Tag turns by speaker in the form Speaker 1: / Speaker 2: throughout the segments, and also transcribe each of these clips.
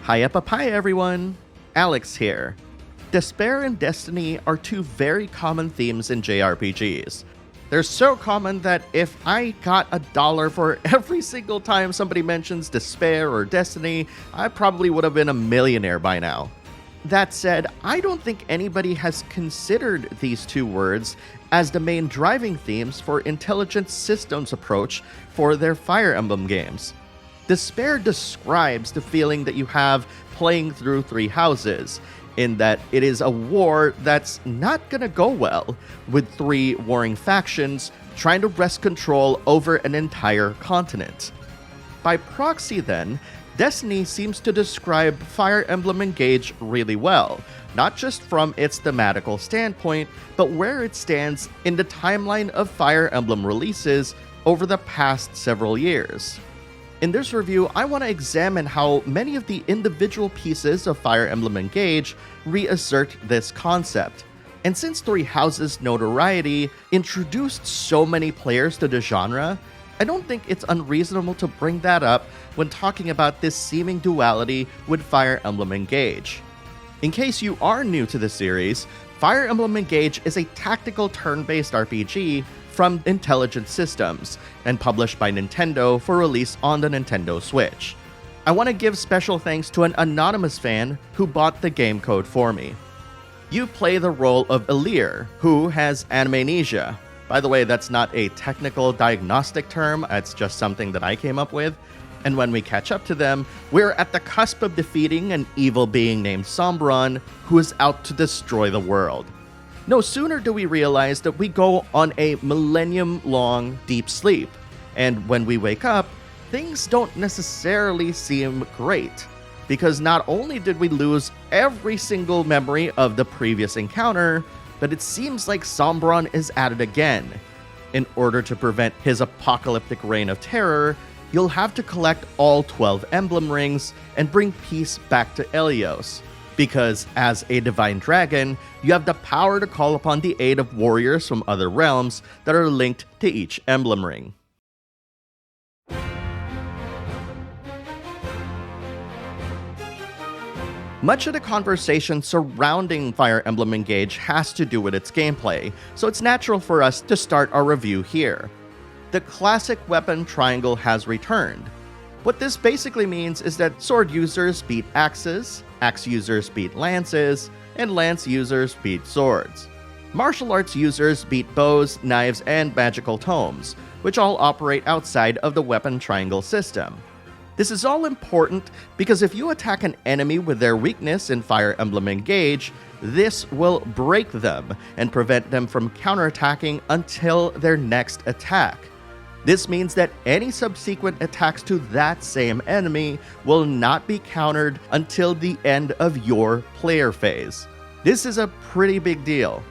Speaker 1: Hi everyone! Alex here. Despair and destiny are two very common themes in JRPGs. They're so common that if I got $1 for every single time somebody mentions despair or destiny, I probably would have been a millionaire by now. That said, I don't think anybody has considered these two words as the main driving themes for Intelligent Systems' approach for their Fire Emblem games. Despair describes the feeling that you have playing through Three Houses, in that it is a war that's not gonna go well, with three warring factions trying to wrest control over an entire continent. By proxy then, Destiny seems to describe Fire Emblem Engage really well, not just from its thematical standpoint, but where it stands in the timeline of Fire Emblem releases over the past several years. In this review, I want to examine how many of the individual pieces of Fire Emblem Engage reassert this concept. And since Three Houses' notoriety introduced so many players to the genre, I don't think it's unreasonable to bring that up when talking about this seeming duality with Fire Emblem Engage. In case you are new to the series, Fire Emblem Engage is a tactical turn-based RPG from Intelligent Systems, and published by Nintendo for release on the Nintendo Switch. I want to give special thanks to an anonymous fan who bought the game code for me. You play the role of Alear, who has animamnesia. By the way, that's not a technical diagnostic term, it's just something that I came up with. And when we catch up to them, we're at the cusp of defeating an evil being named Sombron, who is out to destroy the world. No sooner do we realize that we go on a millennium-long deep sleep, and when we wake up, things don't necessarily seem great, because not only did we lose every single memory of the previous encounter, but it seems like Sombron is at it again. In order to prevent his apocalyptic reign of terror, you'll have to collect all 12 emblem rings and bring peace back to Elyos. Because, as a divine dragon, you have the power to call upon the aid of warriors from other realms that are linked to each emblem ring. Much of the conversation surrounding Fire Emblem Engage has to do with its gameplay, so it's natural for us to start our review here. The classic weapon triangle has returned. What this basically means is that sword users beat axes, axe users beat lances, and lance users beat swords. Martial arts users beat bows, knives, and magical tomes, which all operate outside of the weapon triangle system. This is all important because if you attack an enemy with their weakness in Fire Emblem Engage, this will break them and prevent them from counterattacking until their next attack. This means that any subsequent attacks to that same enemy will not be countered until the end of your player phase. This is a pretty big deal.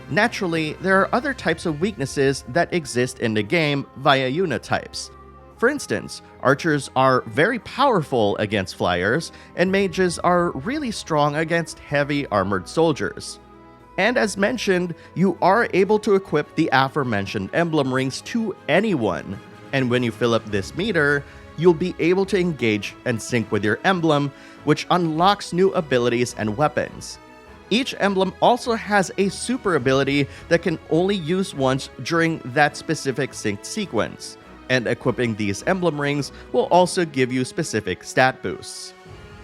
Speaker 1: Naturally, there are other types of weaknesses that exist in the game via unit types. For instance, archers are very powerful against flyers, and mages are really strong against heavy armored soldiers. And as mentioned, you are able to equip the aforementioned emblem rings to anyone, and when you fill up this meter, you'll be able to engage and sync with your emblem, which unlocks new abilities and weapons. Each emblem also has a super ability that can only use once during that specific synced sequence, and equipping these emblem rings will also give you specific stat boosts.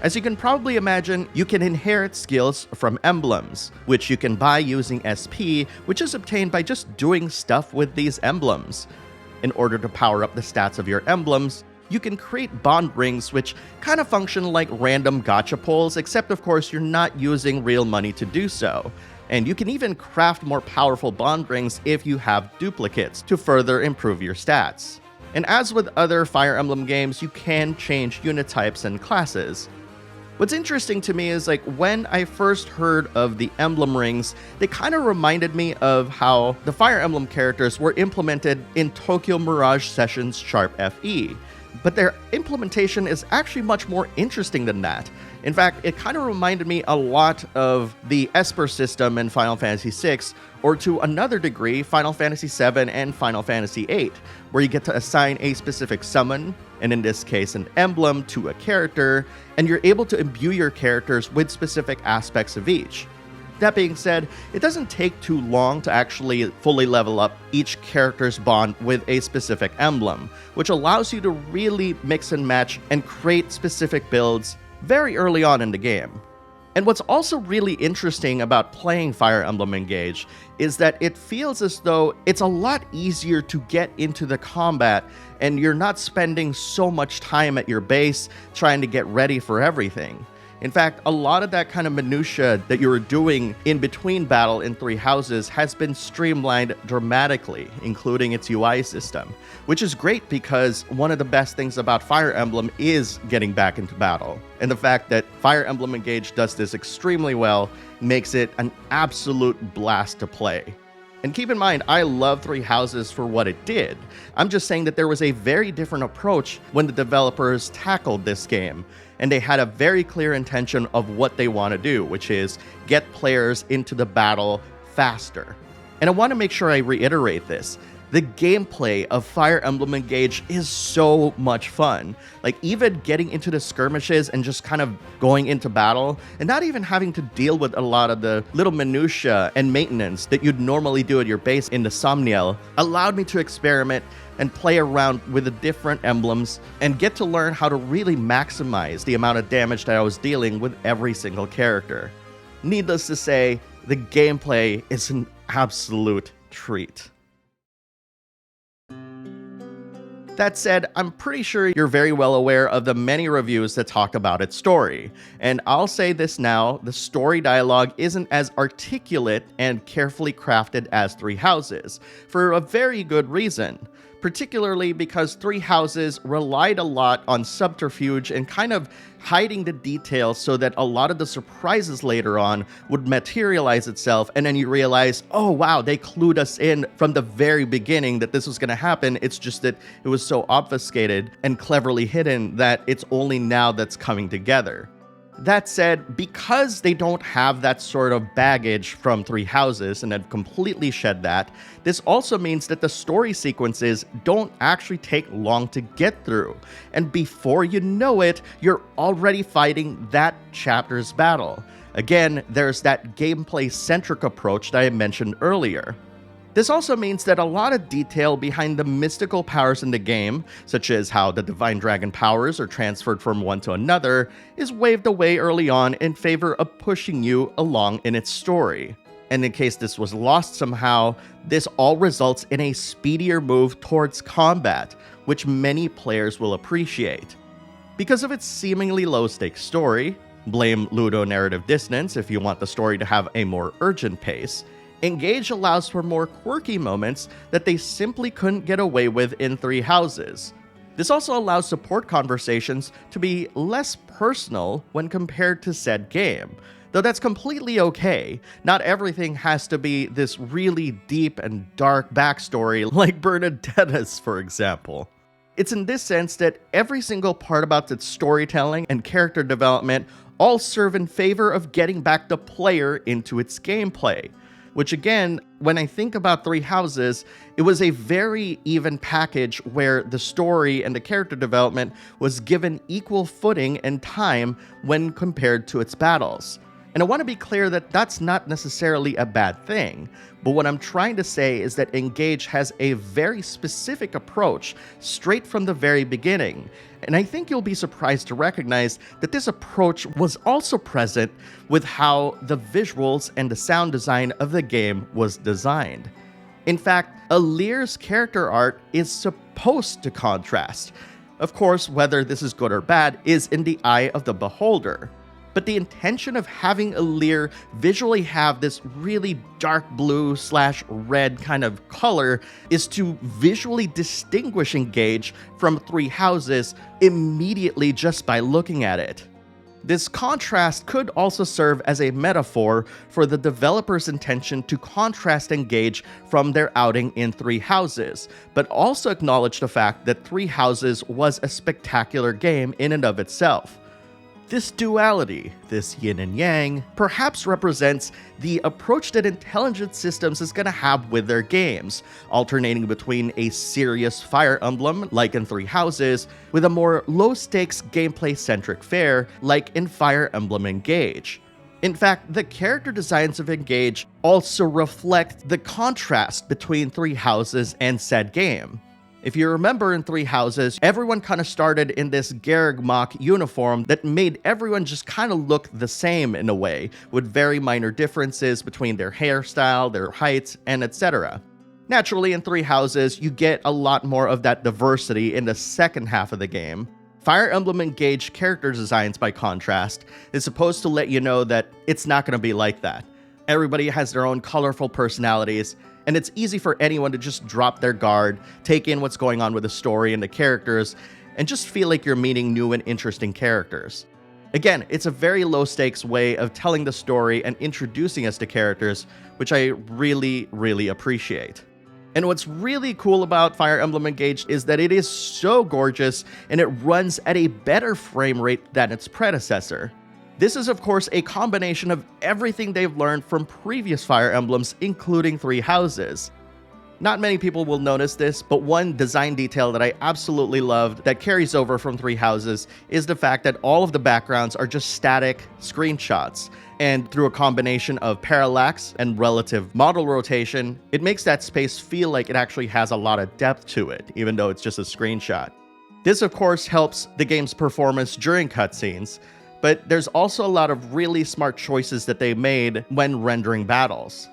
Speaker 1: As you can probably imagine, you can inherit skills from emblems, which you can buy using SP, which is obtained by just doing stuff with these emblems. In order to power up the stats of your emblems, you can create bond rings which kind of function like random gacha pulls, except of course you're not using real money to do so. And you can even craft more powerful bond rings if you have duplicates to further improve your stats. And as with other Fire Emblem games, you can change unit types and classes. What's interesting to me is when I first heard of the emblem rings, they kind of reminded me of how the Fire Emblem characters were implemented in Tokyo Mirage Sessions Sharp FE. But their implementation is actually much more interesting than that, In fact, it kind of reminded me a lot of the Esper system in Final Fantasy VI, or to another degree, Final Fantasy VII and Final Fantasy VIII, where you get to assign a specific summon, and in this case an emblem, to a character, and you're able to imbue your characters with specific aspects of each. That being said, it doesn't take too long to actually fully level up each character's bond with a specific emblem, which allows you to really mix and match and create specific builds very early on in the game. And what's also really interesting about playing Fire Emblem Engage is that it feels as though it's a lot easier to get into the combat, and you're not spending so much time at your base trying to get ready for everything. In fact, a lot of that kind of minutia that you were doing in between battle in Three Houses has been streamlined dramatically, including its UI system, which is great because one of the best things about Fire Emblem is getting back into battle. And the fact that Fire Emblem Engage does this extremely well makes it an absolute blast to play. And keep in mind, I love Three Houses for what it did. I'm just saying that there was a very different approach when the developers tackled this game, and they had a very clear intention of what they want to do, which is get players into the battle faster. And I want to make sure I reiterate this. The gameplay of Fire Emblem Engage is so much fun. Like, even getting into the skirmishes and just kind of going into battle and not even having to deal with a lot of the little minutia and maintenance that you'd normally do at your base in the Somniel allowed me to experiment and play around with the different emblems and get to learn how to really maximize the amount of damage that I was dealing with every single character. Needless to say, the gameplay is an absolute treat. That said, I'm pretty sure you're very well aware of the many reviews that talk about its story. And I'll say this now, the story dialogue isn't as articulate and carefully crafted as Three Houses, for a very good reason. Particularly because Three Houses relied a lot on subterfuge and kind of hiding the details so that a lot of the surprises later on would materialize itself, and then you realize, oh wow, they clued us in from the very beginning that this was going to happen. It's just that it was so obfuscated and cleverly hidden that it's only now that's coming together. That said, because they don't have that sort of baggage from Three Houses and have completely shed that, this also means that the story sequences don't actually take long to get through, and before you know it, you're already fighting that chapter's battle. Again, there's that gameplay-centric approach that I mentioned earlier. This also means that a lot of detail behind the mystical powers in the game, such as how the Divine Dragon powers are transferred from one to another, is waved away early on in favor of pushing you along in its story. And in case this was lost somehow, this all results in a speedier move towards combat, which many players will appreciate. Because of its seemingly low-stakes story, blame ludonarrative dissonance if you want the story to have a more urgent pace, Engage allows for more quirky moments that they simply couldn't get away with in Three Houses. This also allows support conversations to be less personal when compared to said game, though that's completely okay. Not everything has to be this really deep and dark backstory like Bernadetta's, for example. It's in this sense that every single part about its storytelling and character development all serve in favor of getting back the player into its gameplay. Which again, when I think about Three Houses, it was a very even package where the story and the character development was given equal footing and time when compared to its battles. And I want to be clear that that's not necessarily a bad thing, but what I'm trying to say is that Engage has a very specific approach straight from the very beginning, and I think you'll be surprised to recognize that this approach was also present with how the visuals and the sound design of the game was designed. In fact, Alear's character art is supposed to contrast. Of course, whether this is good or bad is in the eye of the beholder. But the intention of having Alear visually have this really dark blue/red kind of color is to visually distinguish Engage from Three Houses immediately just by looking at it. This contrast could also serve as a metaphor for the developer's intention to contrast Engage from their outing in Three Houses, but also acknowledge the fact that Three Houses was a spectacular game in and of itself. This duality, this yin and yang, perhaps represents the approach that intelligent systems is going to have with their games, alternating between a serious Fire Emblem, like in Three Houses, with a more low-stakes gameplay-centric fare, like in Fire Emblem Engage. In fact, the character designs of Engage also reflect the contrast between Three Houses and said game. If you remember in Three Houses, everyone kind of started in this Garreg uniform that made everyone just kind of look the same in a way, with very minor differences between their hairstyle, their heights, and etc. Naturally, in Three Houses, you get a lot more of that diversity in the second half of the game. Fire Emblem Engage character designs, by contrast, is supposed to let you know that it's not going to be like that. Everybody has their own colorful personalities, and it's easy for anyone to just drop their guard, take in what's going on with the story and the characters, and just feel like you're meeting new and interesting characters. Again, it's a very low-stakes way of telling the story and introducing us to characters, which I really appreciate. And what's really cool about Fire Emblem Engage is that it is so gorgeous and it runs at a better frame rate than its predecessor. This is, of course, a combination of everything they've learned from previous Fire Emblems, including Three Houses. Not many people will notice this, but one design detail that I absolutely loved that carries over from Three Houses is the fact that all of the backgrounds are just static screenshots. And through a combination of parallax and relative model rotation, it makes that space feel like it actually has a lot of depth to it, even though it's just a screenshot. This, of course, helps the game's performance during cutscenes, but there's also a lot of really smart choices that they made when rendering battles.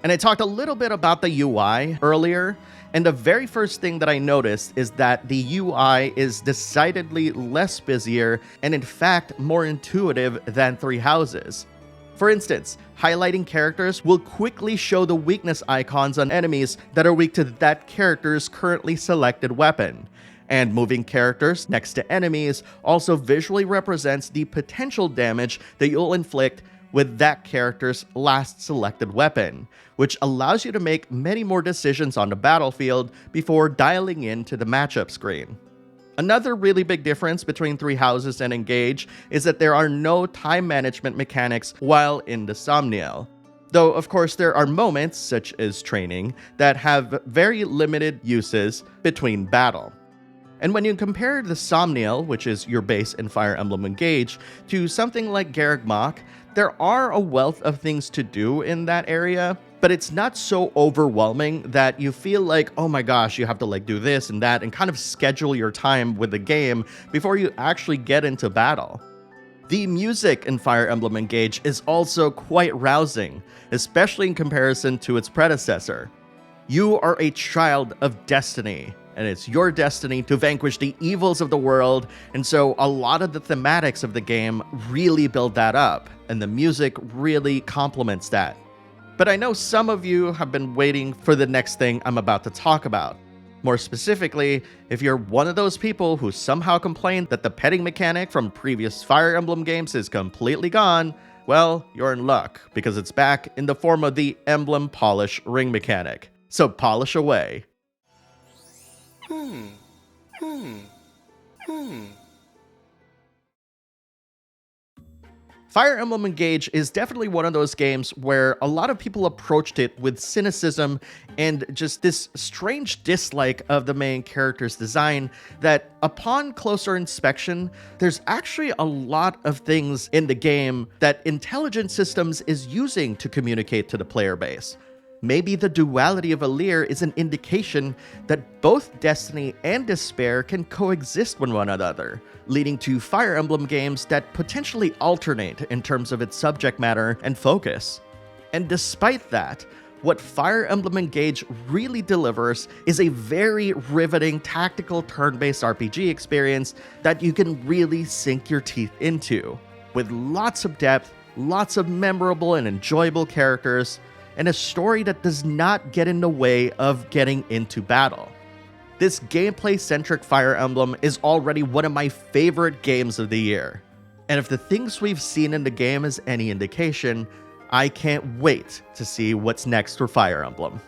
Speaker 1: And I talked a little bit about the UI earlier, and the very first thing that I noticed is that the UI is decidedly less busier and in fact more intuitive than Three Houses. For instance, highlighting characters will quickly show the weakness icons on enemies that are weak to that character's currently selected weapon. And moving characters next to enemies also visually represents the potential damage that you'll inflict with that character's last selected weapon, which allows you to make many more decisions on the battlefield before dialing into the matchup screen. Another really big difference between Three Houses and Engage is that there are no time management mechanics while in the Somniel. Though, of course, there are moments, such as training, that have very limited uses between battle. And when you compare the Somniel, which is your base in Fire Emblem Engage, to something like Garreg, there are a wealth of things to do in that area, but it's not so overwhelming that you feel like, oh my gosh, you have to do this and that and kind of schedule your time with the game before you actually get into battle. The music in Fire Emblem Engage is also quite rousing, especially in comparison to its predecessor. You are a child of destiny, and it's your destiny to vanquish the evils of the world, and so a lot of the thematics of the game really build that up, and the music really complements that. But I know some of you have been waiting for the next thing I'm about to talk about. More specifically, if you're one of those people who somehow complained that the petting mechanic from previous Fire Emblem games is completely gone, well, you're in luck, because it's back in the form of the Emblem Polish ring mechanic. So polish away. Fire Emblem Engage is definitely one of those games where a lot of people approached it with cynicism and just this strange dislike of the main character's design that upon closer inspection, there's actually a lot of things in the game that Intelligent Systems is using to communicate to the player base. Maybe the duality of Alear is an indication that both Destiny and Despair can coexist with one another, leading to Fire Emblem games that potentially alternate in terms of its subject matter and focus. And despite that, what Fire Emblem Engage really delivers is a very riveting tactical turn-based RPG experience that you can really sink your teeth into, with lots of depth, lots of memorable and enjoyable characters, and a story that does not get in the way of getting into battle. This gameplay-centric Fire Emblem is already one of my favorite games of the year. And if the things we've seen in the game is any indication, I can't wait to see what's next for Fire Emblem.